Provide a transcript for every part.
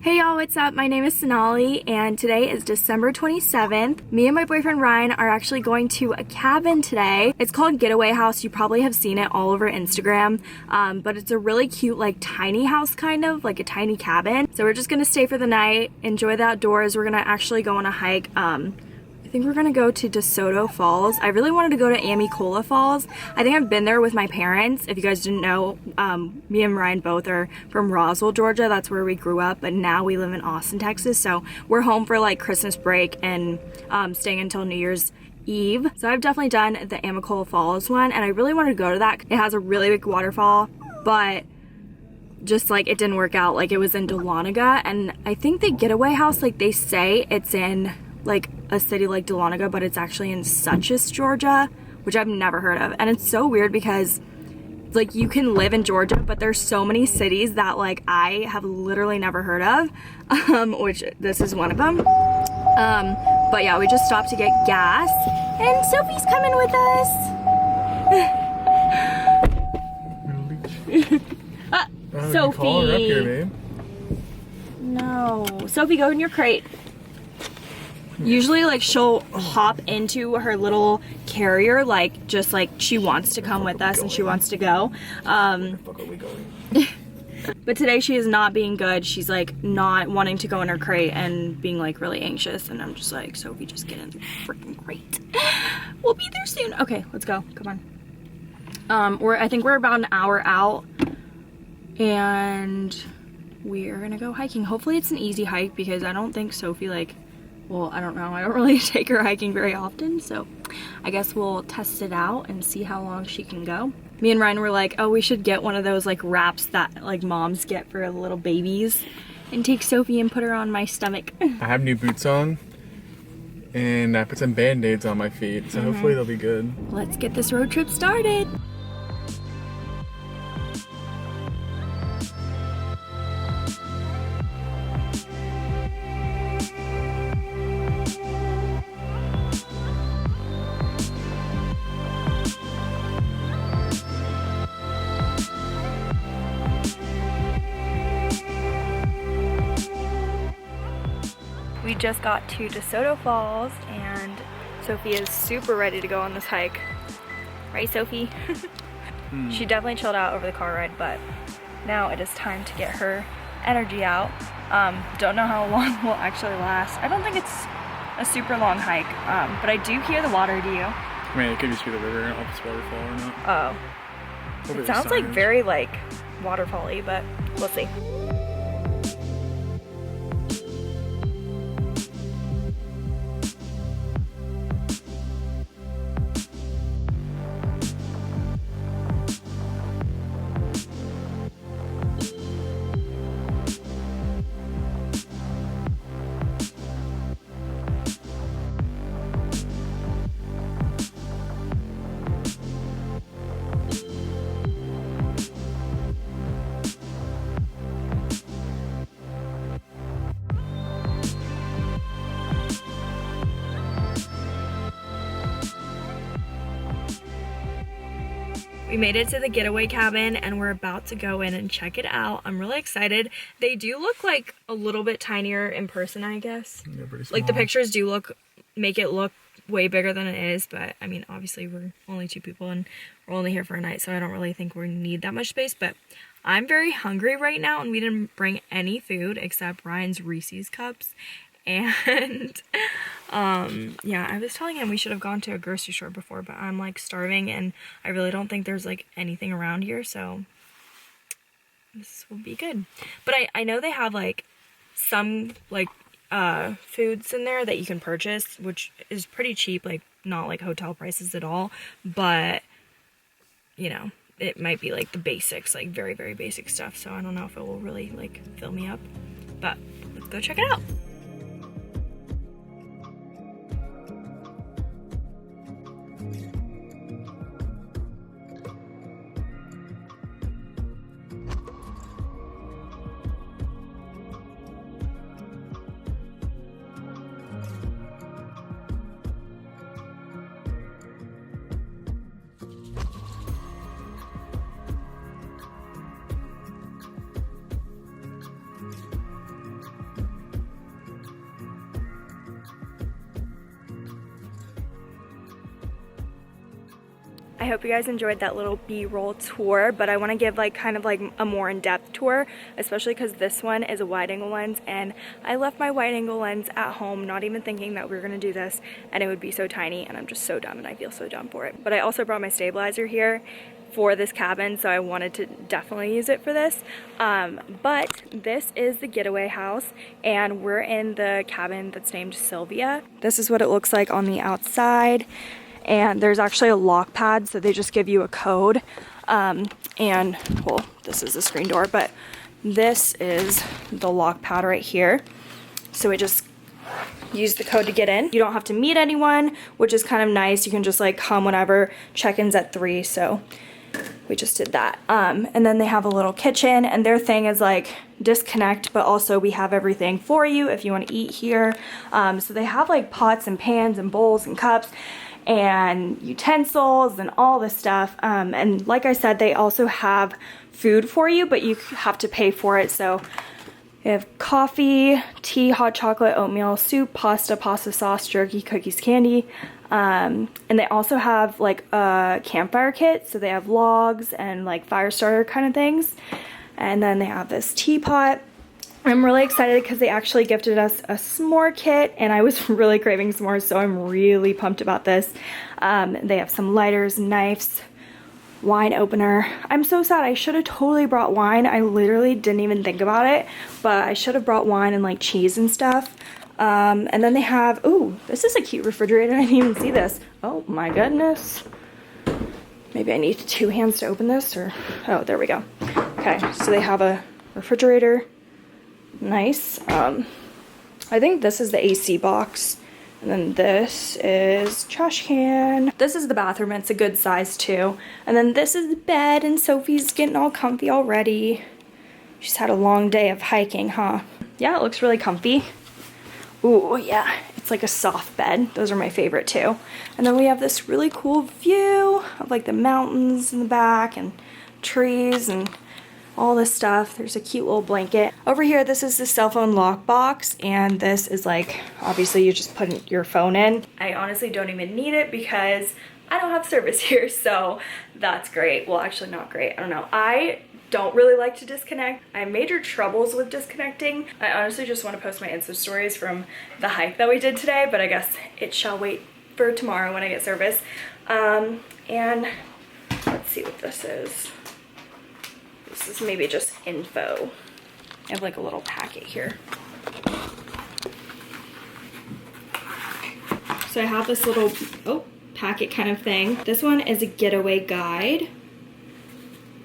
Hey y'all, what's up? My name is Sonali and today is December 27th. Me and my boyfriend Ryan are actually going to a cabin today. It's called Getaway House. You probably have seen it all over Instagram, but it's a really cute like tiny house, kind of like a tiny cabin. So we're just gonna stay for the night, enjoy the outdoors. We're gonna actually go on a hike. I think we're gonna go to DeSoto Falls. I really wanted to go to Amicola Falls. I think I've been there with my parents. If you guys didn't know, me and Ryan both are from Roswell, Georgia. That's where we grew up, but now we live in Austin, Texas. So we're home for like Christmas break and staying until New Year's Eve. So I've definitely done the Amicola Falls one, and I really wanted to go to that. It has a really big waterfall, but just like it didn't work out. Like it was in Dahlonega, and I think the Getaway House, like they say it's in like a city like Dahlonega, but it's actually in Suches, Georgia, which I've never heard of. And it's so weird because like you can live in Georgia, but there's so many cities that like I have literally never heard of, which this is one of them. But yeah, we just stopped to get gas and Sophie's coming with us. Sophie. Call her up here, babe. No. Sophie, go in your crate. Usually like she'll hop into her little carrier, like just like she wants to come with us and she wants to go. But today she is not being good. She's like not wanting to go in her crate and being like really anxious, and I'm just like, Sophie, just get in the freaking crate. We'll be there soon. Okay, let's go. Come on. I think we're about an hour out and we're gonna go hiking. Hopefully it's an easy hike because I don't think Sophie like, well, I don't know. I don't really take her hiking very often, so I guess we'll test it out and see how long she can go. Me and Ryan were like, oh, we should get one of those like wraps that like moms get for little babies and take Sophie and put her on my stomach. I have new boots on and I put some band-aids on my feet, so hopefully they'll be good. Let's get this road trip started. We just got to DeSoto Falls and Sophie is super ready to go on this hike. Right, Sophie? She definitely chilled out over the car ride, but now it is time to get her energy out. Don't know how long we'll actually last. I don't think it's a super long hike, but I do hear the water, do you? I mean, it could just be the river, I don't know if it's waterfall or not. Oh. Hopefully It sounds like very like waterfall-y, but we'll see. We made it to the getaway cabin and we're about to go in and check it out. I'm really excited. They do look like a little bit tinier in person, I guess. They're pretty small. Like the pictures do make it look way bigger than it is, but I mean, obviously we're only 2 people and we're only here for a night, so I don't really think we need that much space, but I'm very hungry right now and we didn't bring any food except Ryan's Reese's cups. And yeah, I was telling him we should have gone to a grocery store before, but I'm like starving and I really don't think there's like anything around here, so this will be good. But I know they have like some like foods in there that you can purchase, which is pretty cheap, like not like hotel prices at all, but you know, it might be like the basics, like very, very basic stuff, so I don't know if it will really like fill me up, but let's go check it out. I hope you guys enjoyed that little B-roll tour, but I want to give like kind of like a more in-depth tour, especially because this one is a wide-angle lens, and I left my wide-angle lens at home, not even thinking that we were going to do this, and it would be so tiny, and I'm just so dumb, and I feel so dumb for it. But I also brought my stabilizer here for this cabin, so I wanted to definitely use it for this. But this is the Getaway house, and we're in the cabin that's named Sylvia. This is what it looks like on the outside. And there's actually a lock pad, so they just give you a code. And, well, this is the screen door, but this is the lock pad right here. So we just use the code to get in. You don't have to meet anyone, which is kind of nice. You can just like come whenever. Check-in's at 3, so we just did that. And then they have a little kitchen, and their thing is like disconnect, but also we have everything for you if you want to eat here. So they have like pots and pans and bowls and cups and utensils and all this stuff, and like I said, they also have food for you, but you have to pay for it. So they have coffee, tea, hot chocolate, oatmeal, soup, pasta, pasta sauce, jerky, cookies, candy, and they also have like a campfire kit, so they have logs and like fire starter kind of things. And then they have this teapot. I'm really excited because they actually gifted us a s'more kit, and I was really craving s'mores, so I'm really pumped about this. They have some lighters, knives, wine opener. I'm so sad. I should have totally brought wine. I literally didn't even think about it, but I should have brought wine and like cheese and stuff. And then they have, ooh, this is a cute refrigerator. I didn't even see this. Oh my goodness. Maybe I need 2 hands to open this, or, oh, there we go. Okay, so they have a refrigerator. Nice. I think this is the AC box, and then this is trash can. This is the bathroom. It's a good size too. And then this is the bed, and Sophie's getting all comfy already. She's had a long day of hiking, huh? Yeah, it looks really comfy. Ooh, yeah, it's like a soft bed. Those are my favorite too. And then we have this really cool view of like the mountains in the back and trees and all this stuff. There's a cute little blanket. Over here, this is the cell phone lock box, and this is like, obviously you just put your phone in. I honestly don't even need it because I don't have service here, so that's great. Well, actually not great, I don't know. I don't really like to disconnect. I have major troubles with disconnecting. I honestly just want to post my Insta stories from the hike that we did today, but I guess it shall wait for tomorrow when I get service. And let's see what this is. This is maybe just info. I have like a little packet here. So I have this little, oh, packet kind of thing. This one is a getaway guide.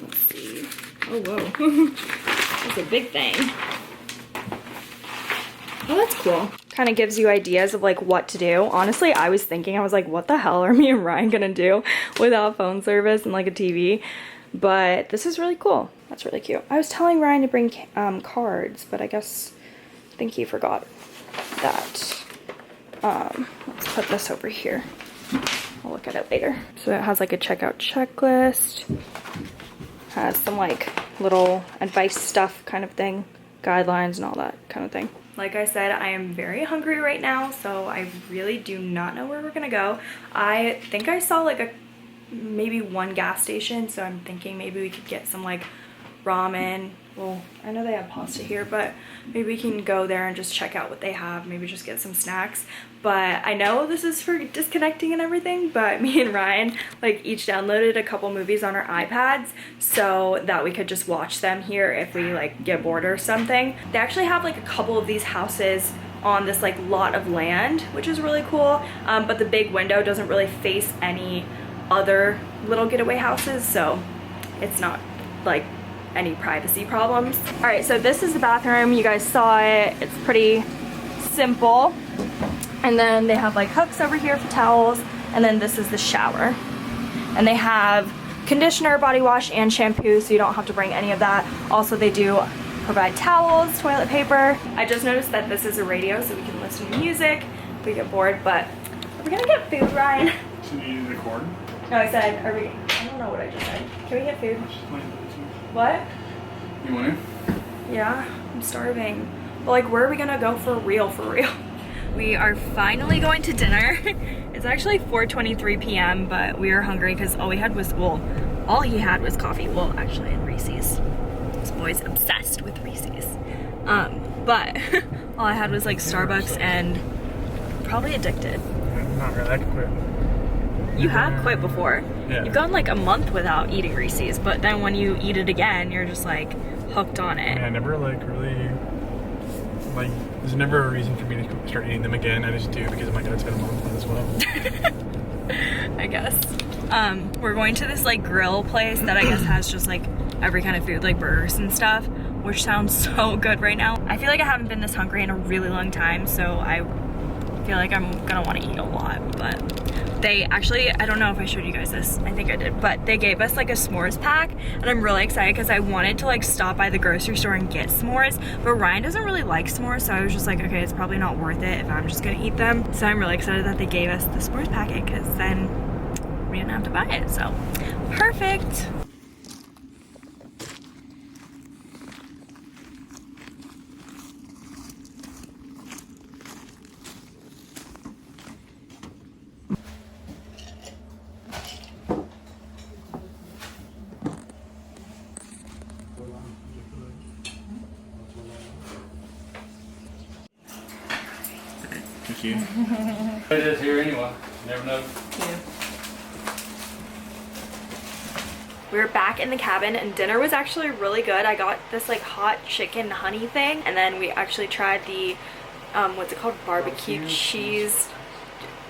Let's see. Oh, whoa. That's a big thing. Oh, that's cool. Kind of gives you ideas of like what to do. Honestly, I was thinking, I was like, what the hell are me and Ryan gonna do without phone service and like a TV? But this is really cool. That's really cute. I was telling Ryan to bring cards, but I think he forgot that. Let's put this over here. I'll look at it later. So it has like a checkout checklist. Has some like little advice stuff kind of thing. Guidelines and all that kind of thing. Like I said, I am very hungry right now, so I really do not know where we're gonna go. I think I saw like maybe one gas station, so I'm thinking maybe we could get some like ramen. Well, I know they have pasta here, but maybe we can go there and just check out what they have, maybe just get some snacks. But I know this is for disconnecting and everything, but me and Ryan like each downloaded a couple movies on our iPads so that we could just watch them here if we like get bored or something. They actually have like a couple of these houses on this like lot of land, which is really cool, but the big window doesn't really face any other little getaway houses, so it's not like any privacy problems. All right, so this is the bathroom. You guys saw it. It's pretty simple. And then they have like hooks over here for towels, and then this is the shower. And they have conditioner, body wash, and shampoo, so you don't have to bring any of that. Also, they do provide towels, toilet paper. I just noticed that this is a radio, so we can listen to music if we get bored, but are we gonna get food, Ryan? So you need to record? No, I said, are we, I don't know what I just said. Can we get food? What? You want to? Yeah, I'm starving. But like, where are we gonna go for real, for real? We are finally going to dinner. It's actually 4:23 p.m. but we are hungry because all he had was coffee. Well, actually, and Reese's. This boy's obsessed with Reese's. But all I had was like Starbucks and probably addicted. Not really, I could quit. You have quit before. Yeah. You've gone like a month without eating Reese's, but then when you eat it again, you're just like hooked on it. Yeah, I never like really, like, there's never a reason for me to start eating them again. I just do because I'm like, it's been a month as well. I guess. We're going to this like grill place that I guess has just like every kind of food, like burgers and stuff, which sounds so good right now. I feel like I haven't been this hungry in a really long time, so I feel like I'm gonna want to eat a lot. But they actually, I don't know if I showed you guys this, I think I did, but they gave us like a s'mores pack, and I'm really excited because I wanted to like stop by the grocery store and get s'mores, but Ryan doesn't really like s'mores, so I was just like, okay, it's probably not worth it if I'm just gonna eat them. So I'm really excited that they gave us the s'mores packet because then we didn't have to buy it, so perfect. Thank you. It is here anyway. Never know. Yeah. We were back in the cabin and dinner was actually really good. I got this like hot chicken honey thing, and then we actually tried the what's it called, barbecue cheese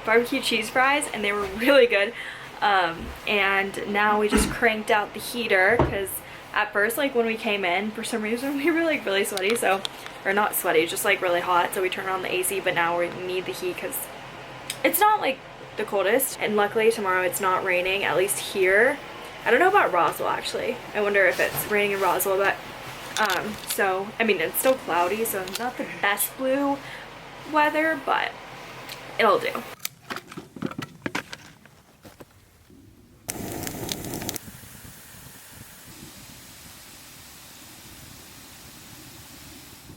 fries, and they were really good. And now we just cranked out the heater because at first, like when we came in, for some reason we were like really sweaty, so, or not sweaty, just like really hot, so we turned on the AC, but now we need the heat because it's not like the coldest, and luckily tomorrow it's not raining, at least here. I don't know about Roswell actually. I wonder if it's raining in Roswell, but so I mean it's still cloudy, so not the best blue weather, but it'll do.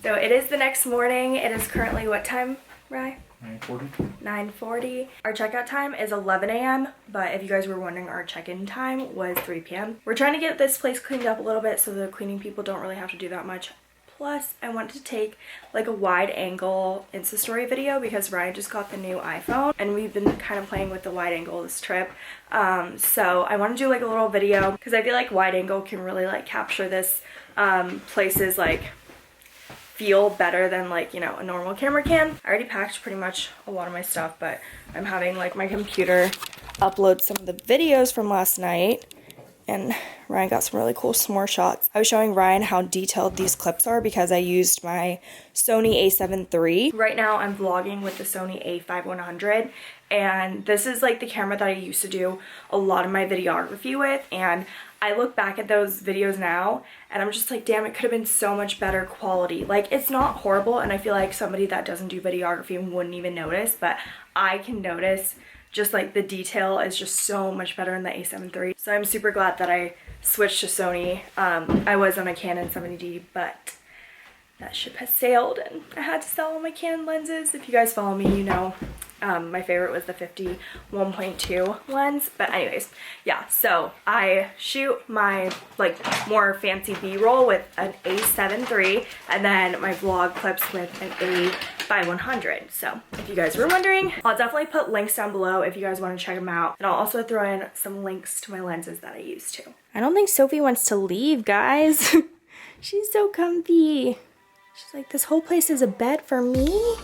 So it is the next morning. It is currently what time, Rye? 9:40. 9:40. Our checkout time is 11 a.m. but if you guys were wondering, our check-in time was 3 p.m. We're trying to get this place cleaned up a little bit so the cleaning people don't really have to do that much. Plus, I wanted to take like a wide angle Insta story video because Ryan just got the new iPhone and we've been kind of playing with the wide angle this trip. So I want to do like a little video because I feel like wide angle can really like capture this place's like feel better than like, you know, a normal camera can. I already packed pretty much a lot of my stuff, but I'm having like my computer upload some of the videos from last night, and Ryan got some really cool s'more shots. I was showing Ryan how detailed these clips are because I used my Sony a7 III. Right now I'm vlogging with the Sony a5100, and this is like the camera that I used to do a lot of my videography with, and I look back at those videos now and I'm just like, damn, it could have been so much better quality. Like, it's not horrible, and I feel like somebody that doesn't do videography wouldn't even notice, but I can notice just like the detail is just so much better in the a7 III. So I'm super glad that I switched to Sony. I was on a Canon 70D, but that ship has sailed and I had to sell all my Canon lenses. If you guys follow me, you know my favorite was the 50-1.2 lens. But anyways, yeah, so I shoot my like more fancy B-roll with an a7 III and then my vlog clips with an a5100. So if you guys were wondering, I'll definitely put links down below if you guys want to check them out, and I'll also throw in some links to my lenses that I use too. I don't think Sophie wants to leave, guys. She's so comfy. She's like, this whole place is a bed for me.